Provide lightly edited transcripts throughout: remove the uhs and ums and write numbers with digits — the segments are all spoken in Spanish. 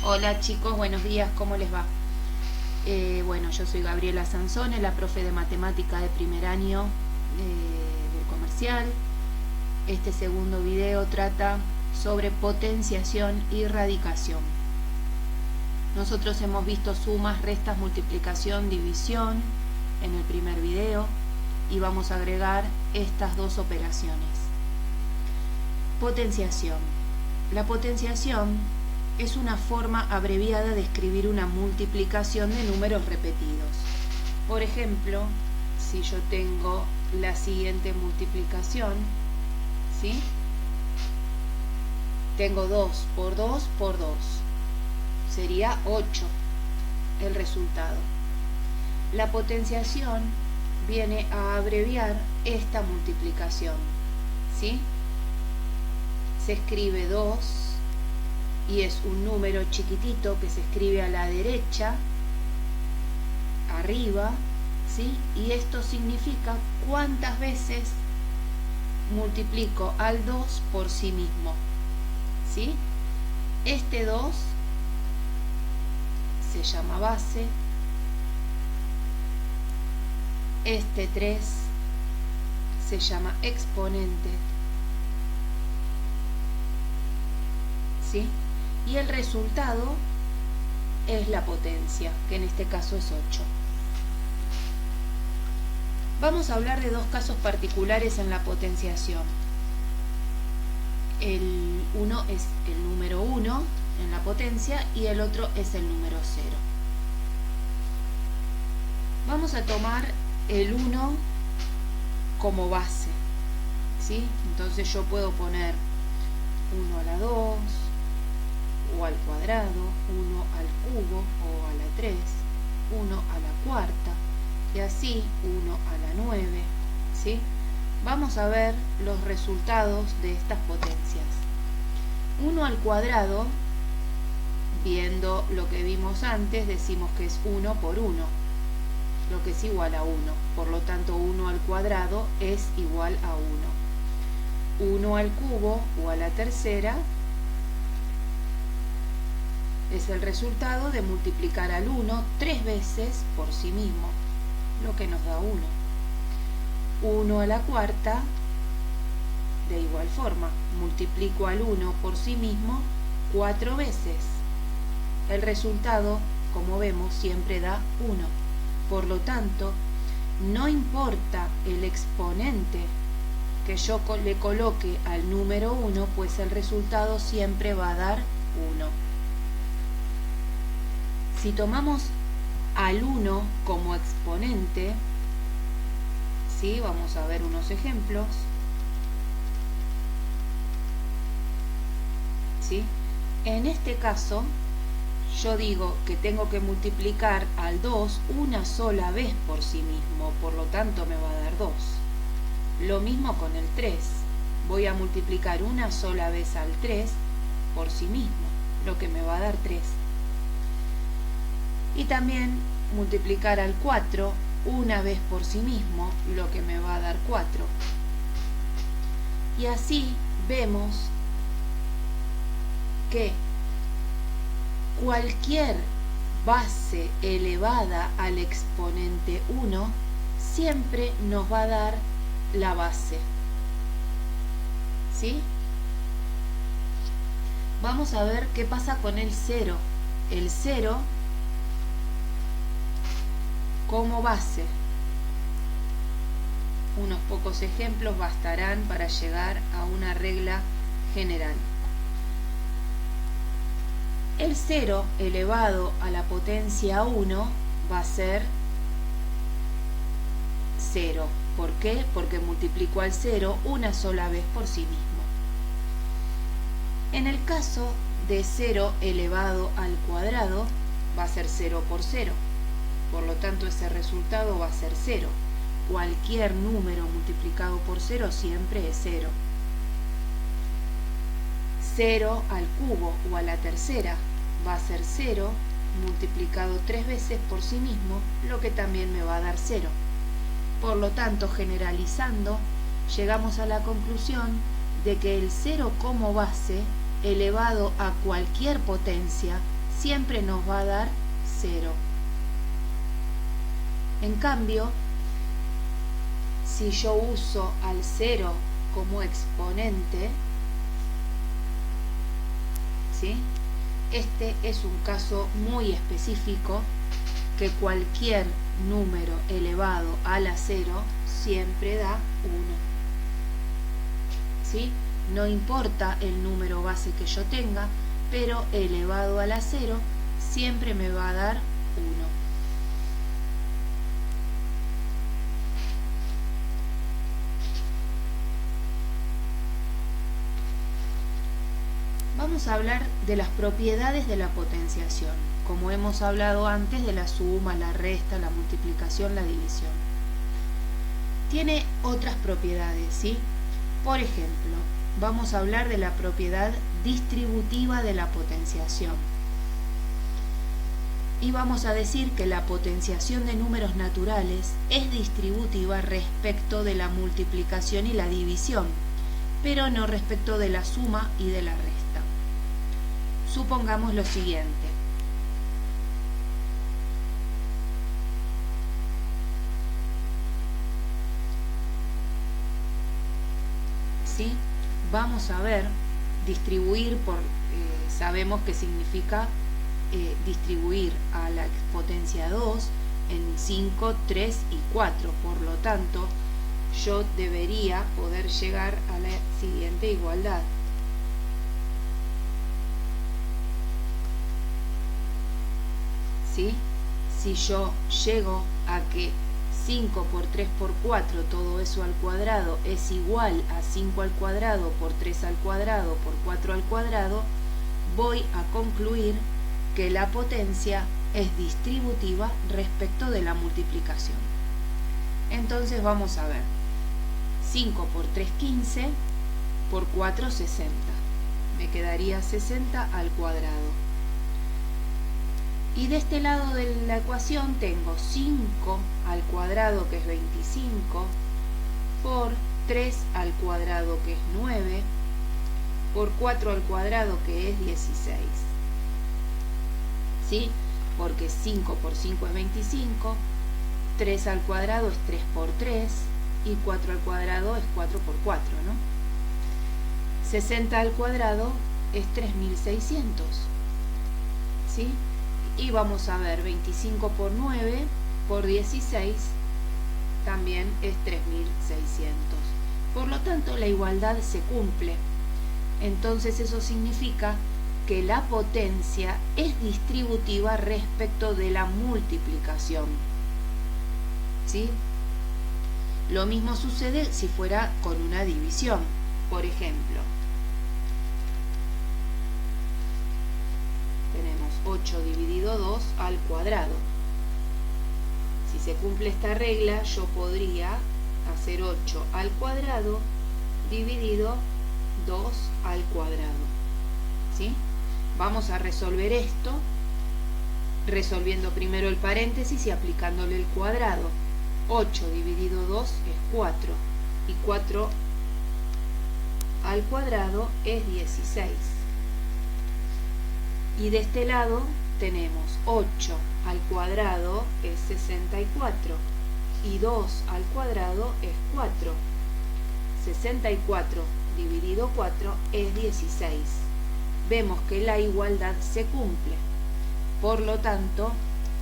Hola chicos, buenos días, ¿cómo les va? Bueno, yo soy Gabriela Sansone, la profe de matemática de primer año del comercial. Este segundo video trata sobre potenciación y radicación. Nosotros hemos visto sumas, restas, multiplicación, división en el primer video y vamos a agregar estas dos operaciones. Potenciación. La potenciación es una forma abreviada de escribir una multiplicación de números repetidos. Por ejemplo, si yo tengo la siguiente multiplicación, ¿sí? Tengo 2 por 2 por 2. Sería 8 el resultado. La potenciación viene a abreviar esta multiplicación, ¿sí? Se escribe 2 y es un número chiquitito que se escribe a la derecha, arriba, ¿sí? Y esto significa cuántas veces multiplico al 2 por sí mismo, ¿sí? Este 2 se llama base, este 3 se llama exponente, ¿sí? Y el resultado es la potencia, que en este caso es 8. Vamos a hablar de dos casos particulares en la potenciación. Uno es el número 1 en la potencia y el otro es el número 0. Vamos a tomar el 1 como base, ¿sí? Entonces yo puedo poner 1 a la 2, o al cuadrado, 1 al cubo o a la 3, 1 a la cuarta y así 1 a la 9, ¿sí? Vamos a ver los resultados de estas potencias. 1 al cuadrado, viendo lo que vimos antes, decimos que es 1 por 1, lo que es igual a 1. Por lo tanto, 1 al cuadrado es igual a 1. 1 al cubo o a la tercera es el resultado de multiplicar al 1 3 veces por sí mismo, lo que nos da 1. 1 a la cuarta, de igual forma, multiplico al 1 por sí mismo 4 veces. El resultado, como vemos, siempre da 1. Por lo tanto, no importa el exponente que yo le coloque al número 1, pues el resultado siempre va a dar 1. Si tomamos al 1 como exponente, ¿sí? Vamos a ver unos ejemplos, ¿sí? En este caso, yo digo que tengo que multiplicar al 2 una sola vez por sí mismo, por lo tanto me va a dar 2. Lo mismo con el 3. Voy a multiplicar una sola vez al 3 por sí mismo, lo que me va a dar 3. Y también multiplicar al 4 una vez por sí mismo, lo que me va a dar 4. Y así vemos que cualquier base elevada al exponente 1 siempre nos va a dar la base, ¿sí? Vamos a ver qué pasa con el 0. El 0 como base. Unos pocos ejemplos bastarán para llegar a una regla general. El 0 elevado a la potencia 1 va a ser 0. ¿Por qué? Porque multiplico al 0 una sola vez por sí mismo. En el caso de 0 elevado al cuadrado, va a ser 0 por 0. Por lo tanto, ese resultado va a ser 0. Cualquier número multiplicado por 0 siempre es 0. 0 al cubo o a la tercera va a ser 0 multiplicado 3 veces por sí mismo, lo que también me va a dar 0. Por lo tanto, generalizando, llegamos a la conclusión de que el 0 como base elevado a cualquier potencia siempre nos va a dar 0. En cambio, si yo uso al 0 como exponente, ¿sí? Este es un caso muy específico, que cualquier número elevado a la 0 siempre da 1. ¿Sí? No importa el número base que yo tenga, pero elevado a la 0 siempre me va a dar 1. Vamos a hablar de las propiedades de la potenciación, como hemos hablado antes de la suma, la resta, la multiplicación, la división. Tiene otras propiedades, ¿sí? Por ejemplo, vamos a hablar de la propiedad distributiva de la potenciación. Y vamos a decir que la potenciación de números naturales es distributiva respecto de la multiplicación y la división, pero no respecto de la suma y de la resta. Supongamos lo siguiente. ¿Sí? Vamos a ver, distribuir por, sabemos que significa distribuir a la exponencia 2 en 5, 3 y 4. Por lo tanto, yo debería poder llegar a la siguiente igualdad. ¿Sí? Si yo llego a que 5 por 3 por 4, todo eso al cuadrado, es igual a 5 al cuadrado por 3 al cuadrado por 4 al cuadrado, voy a concluir que la potencia es distributiva respecto de la multiplicación. Entonces vamos a ver. 5 por 3, 15, por 4, 60. Me quedaría 60 al cuadrado. Y de este lado de la ecuación tengo 5 al cuadrado, que es 25, por 3 al cuadrado, que es 9, por 4 al cuadrado, que es 16. ¿Sí? Porque 5 por 5 es 25, 3 al cuadrado es 3 por 3, y 4 al cuadrado es 4 por 4, ¿no? 60 al cuadrado es 3600. ¿Sí? Y vamos a ver, 25 por 9 por 16 también es 3600. Por lo tanto, la igualdad se cumple. Entonces eso significa que la potencia es distributiva respecto de la multiplicación. ¿Sí? Lo mismo sucede si fuera con una división. Por ejemplo, tenemos 8 dividido 2 al cuadrado. Si se cumple esta regla, yo podría hacer 8 al cuadrado dividido 2 al cuadrado. ¿Sí? Vamos a resolver esto resolviendo primero el paréntesis y aplicándole el cuadrado. 8 dividido 2 es 4 y 4 al cuadrado es 16. Y de este lado tenemos 8 al cuadrado es 64 y 2 al cuadrado es 4. 64 dividido 4 es 16. Vemos que la igualdad se cumple. Por lo tanto,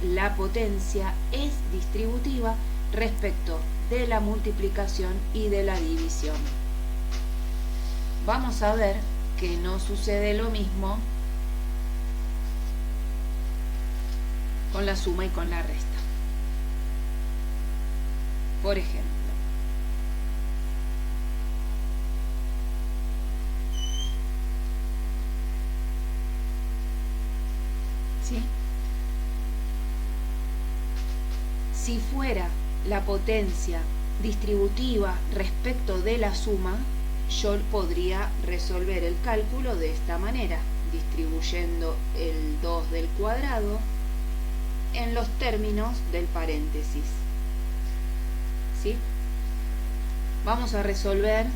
la potencia es distributiva respecto de la multiplicación y de la división. Vamos a ver que no sucede lo mismo con la suma y con la resta. Por ejemplo, ¿sí? Si fuera la potencia distributiva respecto de la suma, yo podría resolver el cálculo de esta manera, distribuyendo el 2 del cuadrado en los términos del paréntesis. ¿Sí? Vamos a resolver,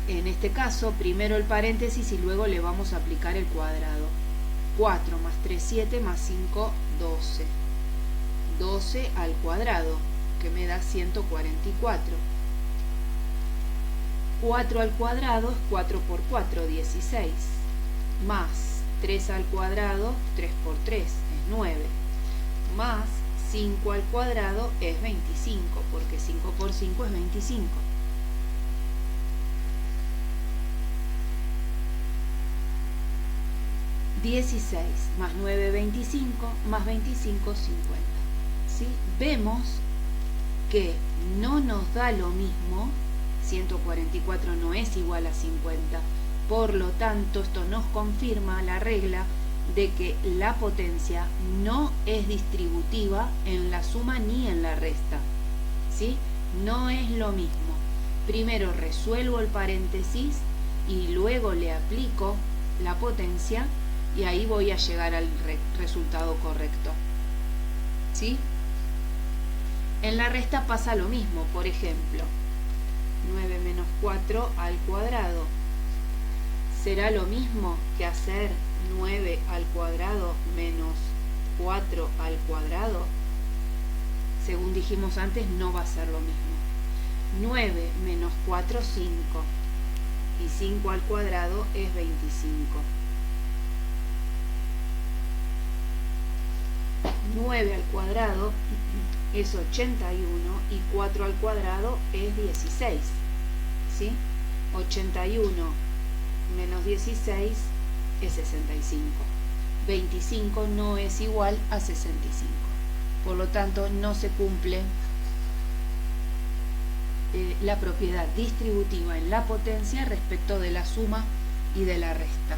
en este caso, primero el paréntesis y luego le vamos a aplicar el cuadrado. 4 más 3, 7 más 5, 12. 12 al cuadrado, que me da 144. 4 al cuadrado es 4 por 4, 16. Más 3 al cuadrado, 3 por 3 es 9. Más 5 al cuadrado es 25, porque 5 por 5 es 25. $16 más 9, 25, más 25, 50. ¿Sí? Vemos que no nos da lo mismo, 144 no es igual a 50, por lo tanto esto nos confirma la regla de que la potencia no es distributiva en la suma ni en la resta, ¿sí? No es lo mismo. Primero resuelvo el paréntesis y luego le aplico la potencia y ahí voy a llegar al resultado correcto, ¿sí? En la resta pasa lo mismo. Por ejemplo, 9 menos 4 al cuadrado será lo mismo que hacer 9 al cuadrado menos 4 al cuadrado. Según dijimos antes, no va a ser lo mismo. 9 menos 4, 5, y 5 al cuadrado es 25. 9 al cuadrado es 81 y 4 al cuadrado es 16, ¿sí? 81 menos 16 es 65. 25 no es igual a 65. Por lo tanto, no se cumple la propiedad distributiva en la potencia respecto de la suma y de la resta.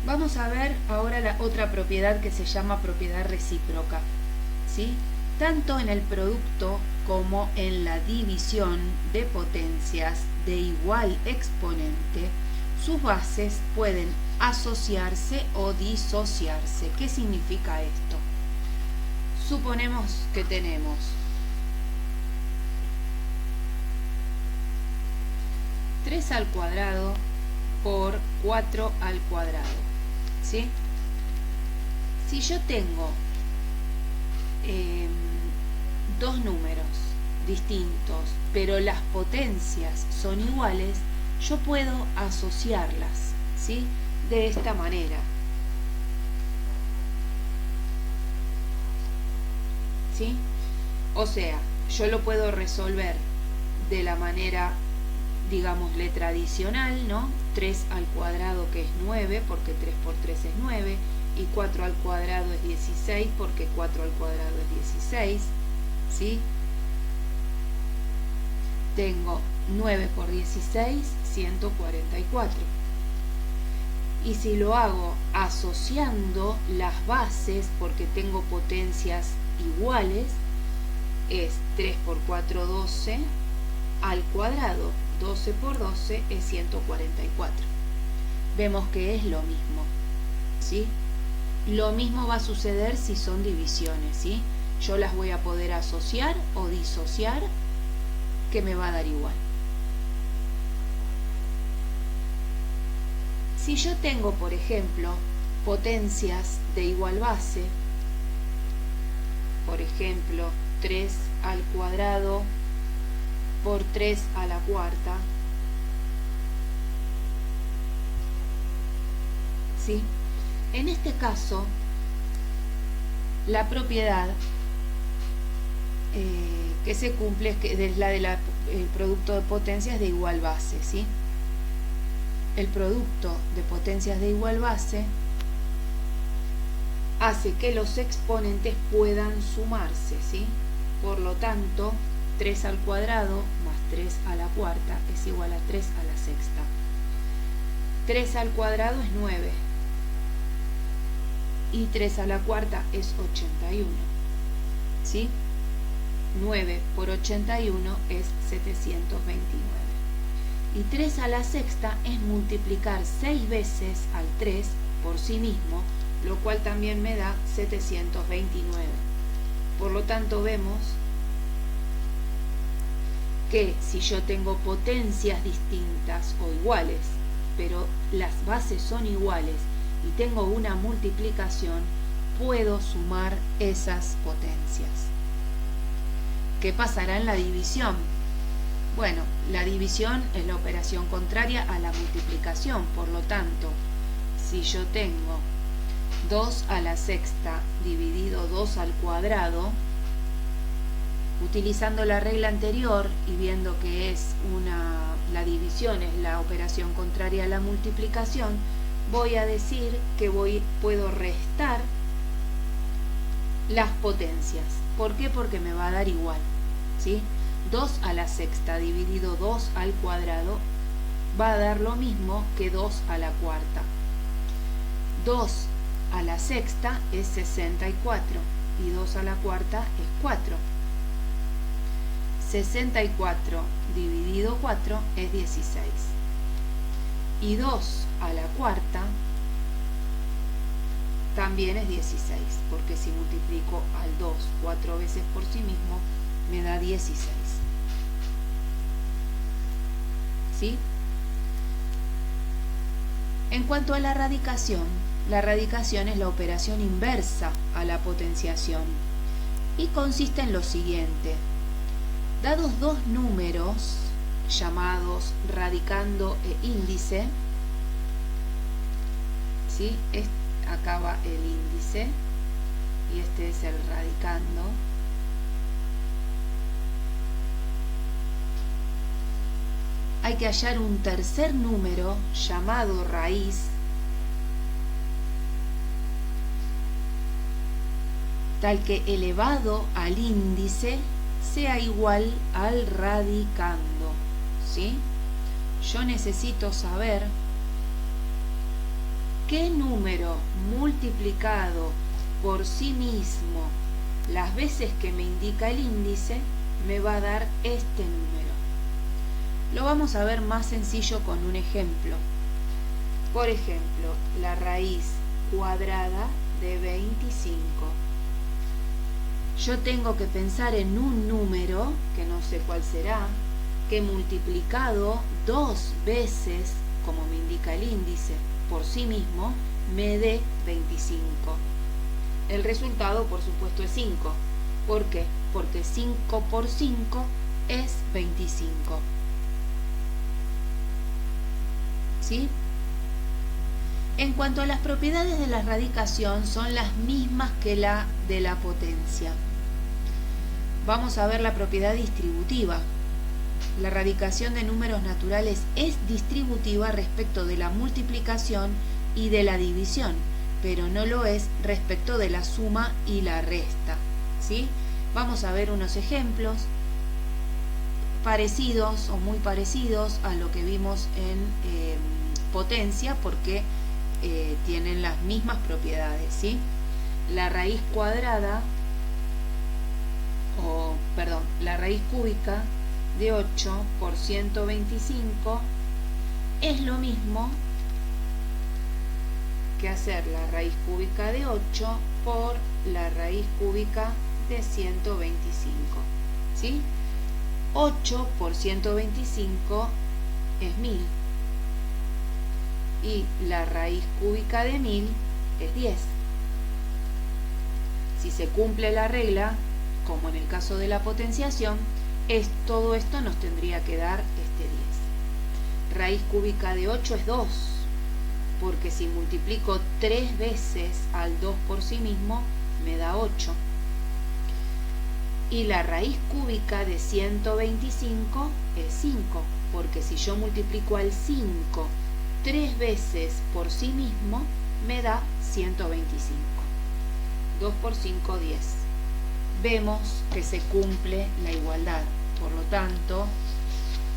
Vamos a ver ahora la otra propiedad que se llama propiedad recíproca, ¿sí? Tanto en el producto como en la división de potencias de igual exponente, sus bases pueden asociarse o disociarse. ¿Qué significa esto? Suponemos que tenemos tres al cuadrado por 4 al cuadrado, ¿sí? Si yo tengo dos números distintos, pero las potencias son iguales, yo puedo asociarlas, ¿sí? De esta manera. ¿Sí? O sea, yo lo puedo resolver de la manera, digámosle, tradicional, ¿no? 3 al cuadrado, que es 9, porque 3 por 3 es 9, y 4 al cuadrado es 16, porque 4 al cuadrado es 16, ¿sí? Tengo 9 por 16, 144. Y si lo hago asociando las bases, porque tengo potencias iguales, es 3 por 4, 12 al cuadrado. 12 por 12 es 144. Vemos que es lo mismo, ¿sí? Lo mismo va a suceder si son divisiones, ¿sí? Yo las voy a poder asociar o disociar, que me va a dar igual. Si yo tengo, por ejemplo, potencias de igual base, por ejemplo, 3 al cuadrado por 3 a la cuarta, ¿sí? En este caso, la propiedad que se cumple es la del producto de potencias de igual base, ¿sí? El producto de potencias de igual base hace que los exponentes puedan sumarse, ¿sí? Por lo tanto, 3 al cuadrado más 3 a la cuarta es igual a 3 a la sexta. 3 al cuadrado es 9 y 3 a la cuarta es 81, ¿sí? 9 por 81 es 729. Y 3 a la sexta es multiplicar 6 veces al 3 por sí mismo, lo cual también me da 729. Por lo tanto, vemos que si yo tengo potencias distintas o iguales pero las bases son iguales y tengo una multiplicación, puedo sumar esas potencias. ¿Qué pasará en la división? Bueno, la división es la operación contraria a la multiplicación, por lo tanto, si yo tengo 2 a la sexta dividido 2 al cuadrado, utilizando la regla anterior y viendo que es la división es la operación contraria a la multiplicación, voy a decir que puedo restar las potencias. ¿Por qué? Porque me va a dar igual, ¿sí? 2 a la sexta dividido 2 al cuadrado va a dar lo mismo que 2 a la cuarta. 2 a la sexta es 64 y 2 a la cuarta es 4. 64 dividido 4 es 16. Y 2 a la cuarta también es 16, porque si multiplico al 2 4 veces por sí mismo, me da 16. ¿Sí? En cuanto a la radicación es la operación inversa a la potenciación y consiste en lo siguiente. Dados dos números llamados radicando e índice, ¿sí? Acá va el índice y este es el radicando. Hay que hallar un tercer número llamado raíz, tal que elevado al índice sea igual al radicando, ¿sí? Yo necesito saber qué número multiplicado por sí mismo las veces que me indica el índice me va a dar este número. Lo vamos a ver más sencillo con un ejemplo. Por ejemplo, la raíz cuadrada de 25. Yo tengo que pensar en un número, que no sé cuál será, que multiplicado 2 veces, como me indica el índice, por sí mismo, me dé 25. El resultado, por supuesto, es 5. ¿Por qué? Porque 5 por 5 es 25. ¿Sí? En cuanto a las propiedades de la radicación, son las mismas que la de la potencia. Vamos a ver la propiedad distributiva. La radicación de números naturales es distributiva respecto de la multiplicación y de la división, pero no lo es respecto de la suma y la resta, ¿sí? Vamos a ver unos ejemplos parecidos o muy parecidos a lo que vimos en potencia, porque tienen las mismas propiedades, ¿sí? La raíz cuadrada, la raíz cúbica de 8 por 125 es lo mismo que hacer la raíz cúbica de 8 por la raíz cúbica de 125, ¿sí? 8 por 125 es 1000 y la raíz cúbica de 1000 es 10. Si se cumple la regla, como en el caso de la potenciación, todo esto nos tendría que dar este 10. Raíz cúbica de 8 es 2, porque si multiplico 3 veces al 2 por sí mismo, me da 8. Y la raíz cúbica de 125 es 5, porque si yo multiplico al 5 3 veces por sí mismo, me da 125. 2 por 5, 10. Vemos que se cumple la igualdad. Por lo tanto,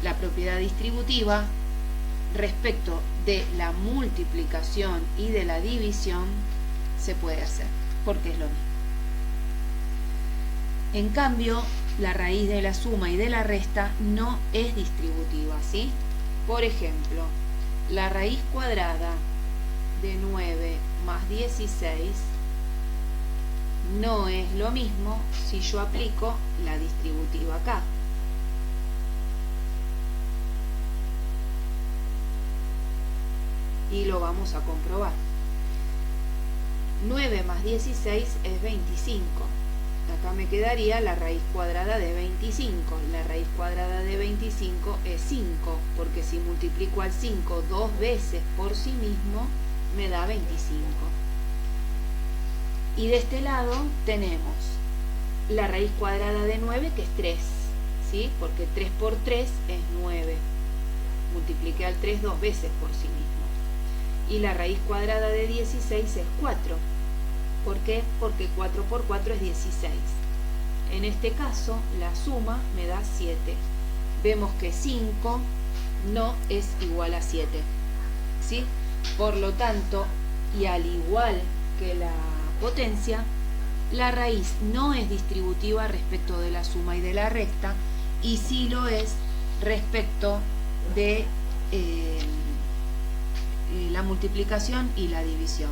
la propiedad distributiva respecto de la multiplicación y de la división se puede hacer, porque es lo mismo. En cambio, la raíz de la suma y de la resta no es distributiva, ¿sí? Por ejemplo, la raíz cuadrada de 9 más 16 no es lo mismo si yo aplico la distributiva acá. y lo vamos a comprobar. 9 más 16 es 25. Acá me quedaría la raíz cuadrada de 25. La raíz cuadrada de 25 es 5, porque si multiplico al 5 dos veces por sí mismo, me da 25. Y de este lado tenemos la raíz cuadrada de 9, que es 3, ¿sí? Porque 3 por 3 es 9. Multipliqué al 3 dos veces por sí mismo. Y la raíz cuadrada de 16 es 4. ¿Por qué? Porque 4 por 4 es 16. En este caso, la suma me da 7. Vemos que 5 no es igual a 7, ¿sí? Por lo tanto, y al igual que la potencia, la raíz no es distributiva respecto de la suma y de la recta, y sí lo es respecto de la multiplicación y la división.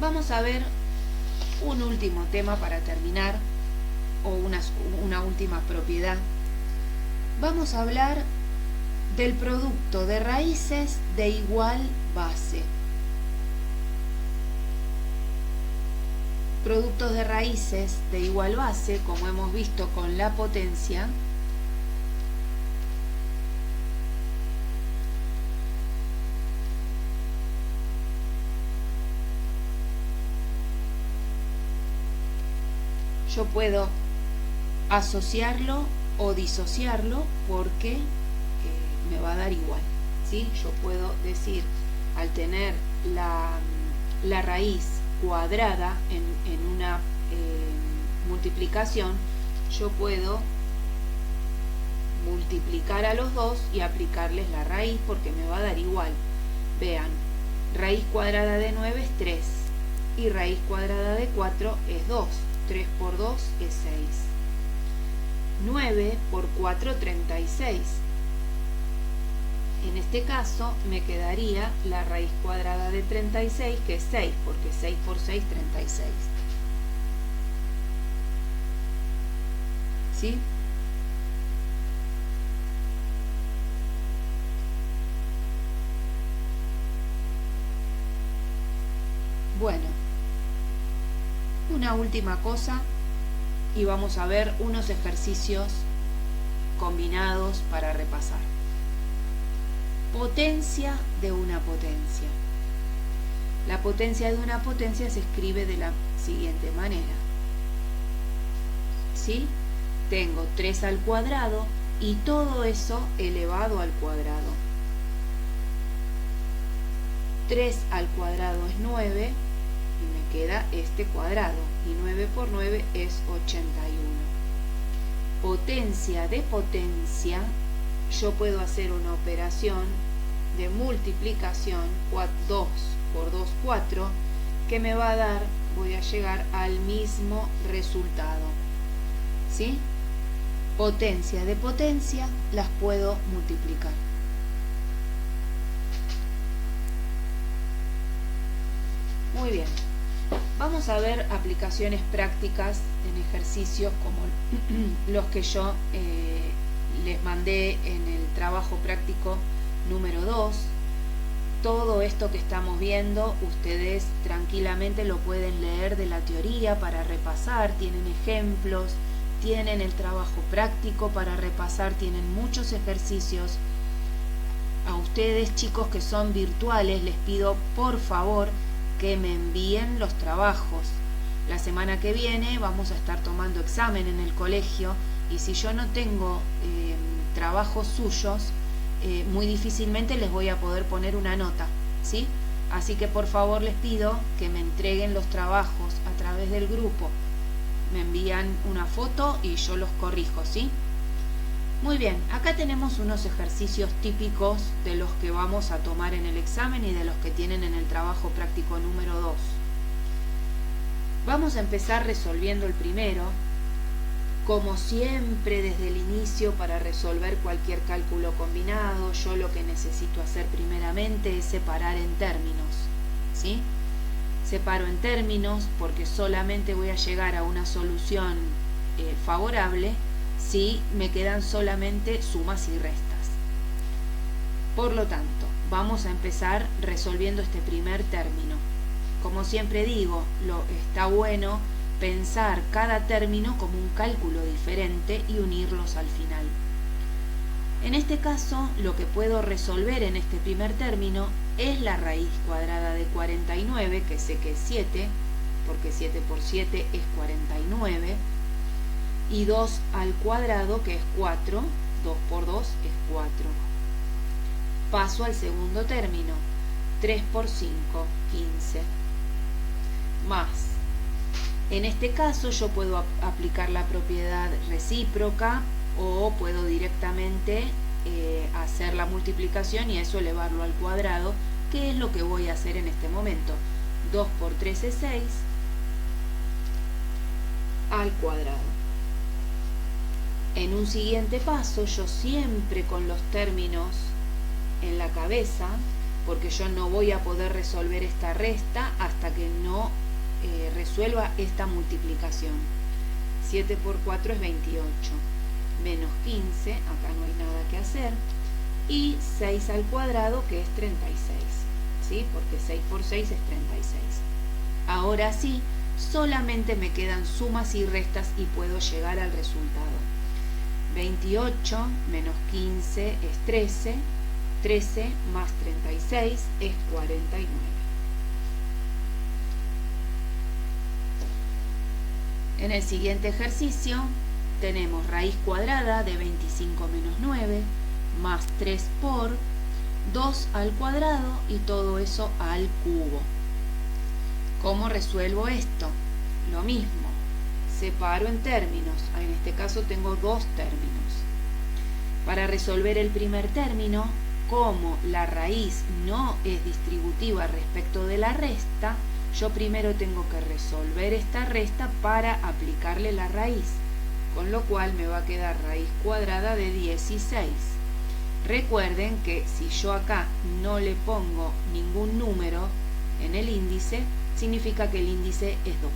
Vamos a ver un último tema para terminar, o una última propiedad. Vamos a hablar del producto de raíces de igual base. Productos de raíces de igual base, como hemos visto con la potencia, yo puedo asociarlo o disociarlo porque me va a dar igual, ¿sí? Yo puedo decir, al tener la raíz cuadrada en una multiplicación, yo puedo multiplicar a los dos y aplicarles la raíz porque me va a dar igual. Vean, raíz cuadrada de 9 es 3 y raíz cuadrada de 4 es 2. 3 por 2 es 6. 9 por 4, 36. En este caso me quedaría la raíz cuadrada de 36, que es 6, porque 6 por 6, 36. ¿Sí? Bueno, una última cosa y vamos a ver unos ejercicios combinados para repasar. Potencia de una potencia. La potencia de una potencia se escribe de la siguiente manera. ¿Sí? Tengo 3 al cuadrado y todo eso elevado al cuadrado. 3 al cuadrado es 9 y me queda este cuadrado. Y 9 por 9 es 81. Potencia de potencia, yo puedo hacer una operación de multiplicación, 2 por 2, 4, que me va a dar, voy a llegar al mismo resultado. ¿Sí? Potencia de potencia las puedo multiplicar. Muy bien. Vamos a ver aplicaciones prácticas en ejercicios como los que yo les mandé en el trabajo práctico número 2. Todo esto que estamos viendo, ustedes tranquilamente lo pueden leer de la teoría para repasar, tienen ejemplos, tienen el trabajo práctico para repasar, tienen muchos ejercicios. A ustedes, chicos que son virtuales, les pido por favor que me envíen los trabajos. La semana que viene vamos a estar tomando examen en el colegio y si yo no tengo trabajos suyos, muy difícilmente les voy a poder poner una nota, ¿sí? Así que por favor les pido que me entreguen los trabajos a través del grupo. Me envían una foto y yo los corrijo, ¿sí? Muy bien, acá tenemos unos ejercicios típicos de los que vamos a tomar en el examen y de los que tienen en el trabajo práctico número 2. Vamos a empezar resolviendo el primero. Como siempre, desde el inicio, para resolver cualquier cálculo combinado, yo lo que necesito hacer primeramente es separar en términos, ¿sí? Separo en términos porque solamente voy a llegar a una solución favorable si me quedan solamente sumas y restas. Por lo tanto, vamos a empezar resolviendo este primer término. Como siempre digo, está bueno pensar cada término como un cálculo diferente y unirlos al final. En este caso, lo que puedo resolver en este primer término es la raíz cuadrada de 49, que sé que es 7, porque 7 por 7 es 49, y 2 al cuadrado, que es 4, 2 por 2 es 4. Paso al segundo término, 3 por 5, 15, más. En este caso yo puedo aplicar la propiedad recíproca o puedo directamente hacer la multiplicación y eso elevarlo al cuadrado, que es lo que voy a hacer en este momento. 2 por 3 es 6 al cuadrado. En un siguiente paso, yo siempre con los términos en la cabeza, porque yo no voy a poder resolver esta resta hasta que no resuelva esta multiplicación. 7 por 4 es 28, menos 15, acá no hay nada que hacer, y 6 al cuadrado, que es 36, ¿sí? Porque 6 por 6 es 36. Ahora sí, solamente me quedan sumas y restas y puedo llegar al resultado. 28 menos 15 es 13, 13 más 36 es 49. En el siguiente ejercicio tenemos raíz cuadrada de 25 menos 9 más 3 por 2 al cuadrado y todo eso al cubo. ¿Cómo resuelvo esto? Lo mismo, separo en términos. En este caso tengo dos términos. Para resolver el primer término, como la raíz no es distributiva respecto de la resta, yo primero tengo que resolver esta resta para aplicarle la raíz, con lo cual me va a quedar raíz cuadrada de 16. Recuerden que si yo acá no le pongo ningún número en el índice, significa que el índice es 2.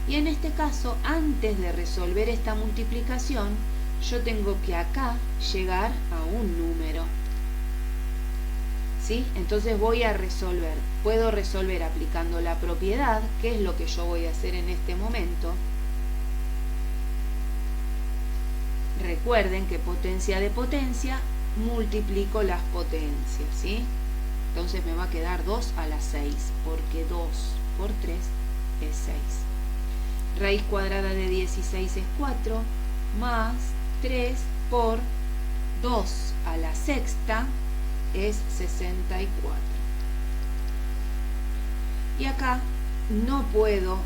Y en este caso, antes de resolver esta multiplicación, yo tengo que acá llegar a un número. ¿Sí? Entonces voy a resolver. Puedo resolver aplicando la propiedad, que es lo que yo voy a hacer en este momento. Recuerden que potencia de potencia, multiplico las potencias, ¿sí? Entonces me va a quedar 2 a la 6, porque 2 por 3 es 6. Raíz cuadrada de 16 es 4, más 3 por 2 a la sexta es 64. Y acá no puedo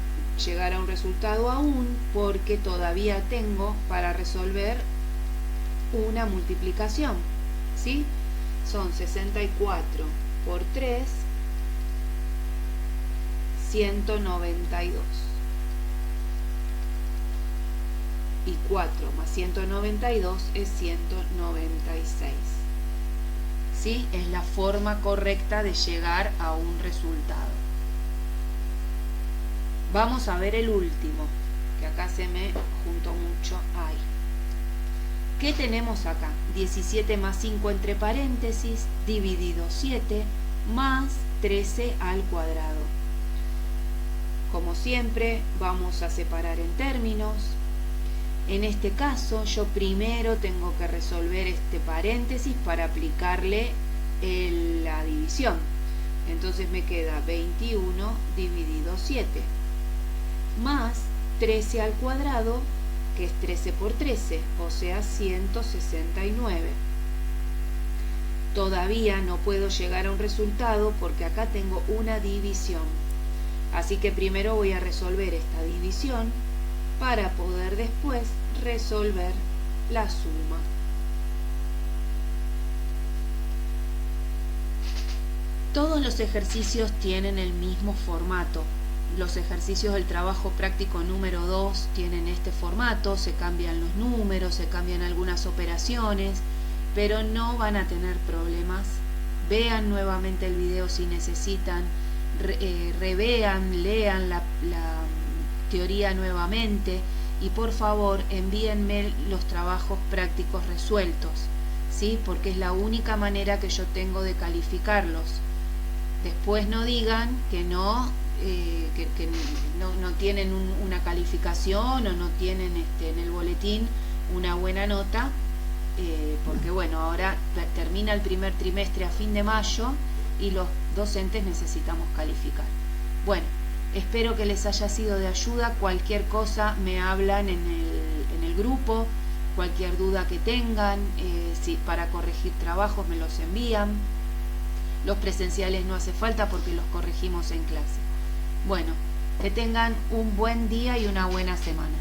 llegar a un resultado aún porque todavía tengo para resolver una multiplicación, ¿sí? Son 64 por 3, 192. Y 4 más 192 es 196. ¿Sí? Es la forma correcta de llegar a un resultado. Vamos a ver el último, que acá se me juntó mucho. Ahí. ¿Qué tenemos acá? 17 más 5 entre paréntesis, dividido 7, más 13 al cuadrado. Como siempre, vamos a separar en términos. En este caso, yo primero tengo que resolver este paréntesis para aplicarle la división. Entonces me queda 21 dividido 7, más 13 al cuadrado, que es 13 por 13, o sea 169. Todavía no puedo llegar a un resultado porque acá tengo una división. Así que primero voy a resolver esta división para poder después resolver la suma. Todos los ejercicios tienen el mismo formato. Los ejercicios del trabajo práctico número 2 tienen este formato, se cambian los números, se cambian algunas operaciones, pero no van a tener problemas. Vean nuevamente el video si necesitan, revean, lean la teoría nuevamente y por favor envíenme los trabajos prácticos resueltos, ¿sí? Porque es la única manera que yo tengo de calificarlos. Después no digan que no, no tienen una calificación o no tienen en el boletín una buena nota, porque bueno, ahora termina el primer trimestre a fin de mayo y los docentes necesitamos calificar. Bueno, espero que les haya sido de ayuda. Cualquier cosa me hablan en el grupo, cualquier duda que tengan, si para corregir trabajos me los envían. Los presenciales no hace falta porque los corregimos en clase. Bueno, que tengan un buen día y una buena semana.